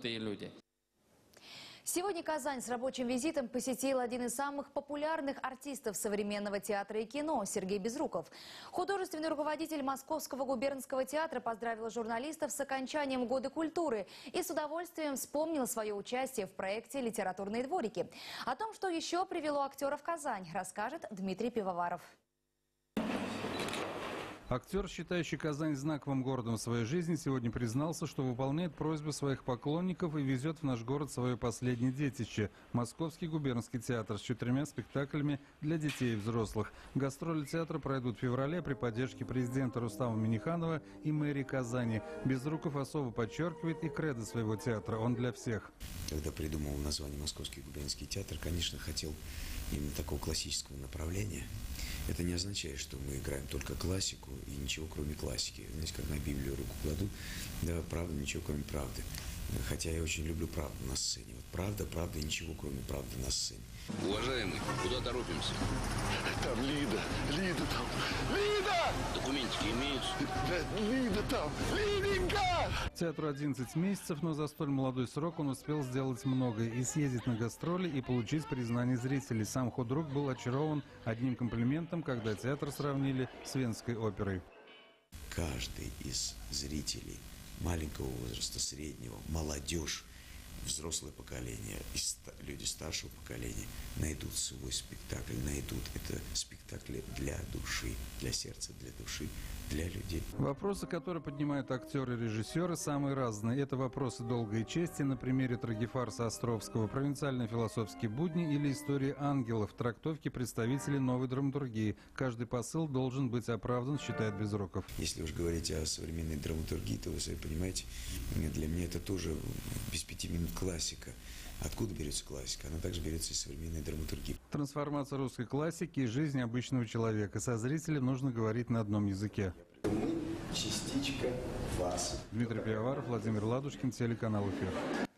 крутые люди. Сегодня Казань с рабочим визитом посетил один из самых популярных артистов современного театра и кино – Сергей Безруков. Художественный руководитель Московского губернского театра поздравил журналистов с окончанием Года культуры и с удовольствием вспомнил свое участие в проекте «Литературные дворики». О том, что еще привело актера в Казань, расскажет Дмитрий Пивоваров. Актер, считающий Казань знаковым городом в своей жизни, сегодня признался, что выполняет просьбы своих поклонников и везет в наш город свое последнее детище – Московский губернский театр с 4 спектаклями для детей и взрослых. Гастроли театра пройдут в феврале при поддержке президента Рустама Минниханова и мэрии Казани. Безруков особо подчеркивает и кредо своего театра – он для всех. Когда придумал название Московский губернский театр, конечно, хотел именно такого классического направления. Это не означает, что мы играем только классику и ничего кроме классики. Знаете, как на Библию руку кладут, да, правда, ничего кроме правды. Хотя я очень люблю правду на сцене. Вот правда, правда и ничего кроме правды на сцене. Уважаемый, куда торопимся? Там Лида там. Лида! Документики имеются? Да, Лида там, Лиденька! Театру 11 месяцев, но за столь молодой срок он успел сделать многое. И съездить на гастроли, и получить признание зрителей. Сам худрук был очарован одним комплиментом, когда театр сравнили с Венской оперой. Каждый из зрителей маленького возраста, среднего, молодежь, взрослое поколение и люди старшего поколения найдут свой спектакль, найдут это спектакли для души, для сердца, для души, для людей. Вопросы, которые поднимают актеры и режиссеры, самые разные. Это вопросы долгой чести на примере трагефарса Островского, провинциальные философские будни или истории ангелов, трактовки представителей новой драматургии. Каждый посыл должен быть оправдан, считает Безруков. Если уж говорить о современной драматургии, то вы сами понимаете, для меня это тоже без 5 минут классика. Откуда берется классика? Она также берется из современной драматургии. Трансформация русской классики и жизни обычного человека. Со зрителем нужно говорить на одном языке. Мы частичка вас. Дмитрий Пивоваров, Владимир Ладушкин, телеканал «Эфир».